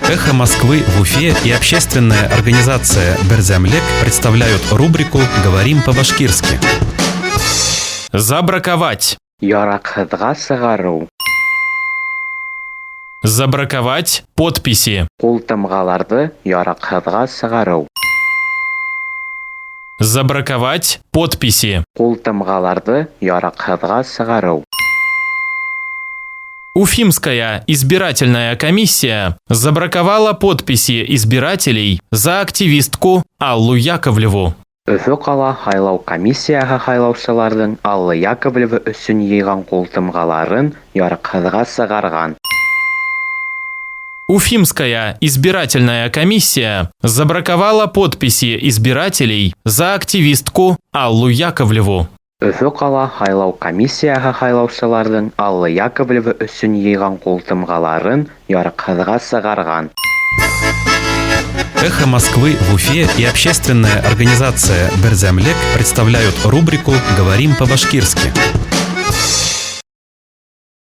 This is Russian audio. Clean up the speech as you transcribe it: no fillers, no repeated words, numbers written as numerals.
«Эхо Москвы» в Уфе и общественная организация «Берзямлек» представляют рубрику «Говорим по-башкирски». Забраковать. Яракхыдга сыгару. Забраковать подписи. Култымгаларды яракхыдга сыгару. Забраковать подписи. Култымгаларды яракхыдга сыгару. Уфимская избирательная комиссия забраковала подписи избирателей за активистку Аллу Яковлеву. Өфө кала хайлау комиссияга хайлаучылардын Алла Яковлева өчүн йыйган култымгаларын яракхыдга сыгарган. Уфимская избирательная комиссия забраковала подписи избирателей за активистку Аллу Яковлеву. Өфө кала хайлау комиссияга хайлаучылардын Алла Яковлева өчүн йыйган култымгаларын яракхыдга сыгарган. «Эхо Москвы» в Уфе и общественная организация «Берзямлек» представляют рубрику «Говорим по-башкирски».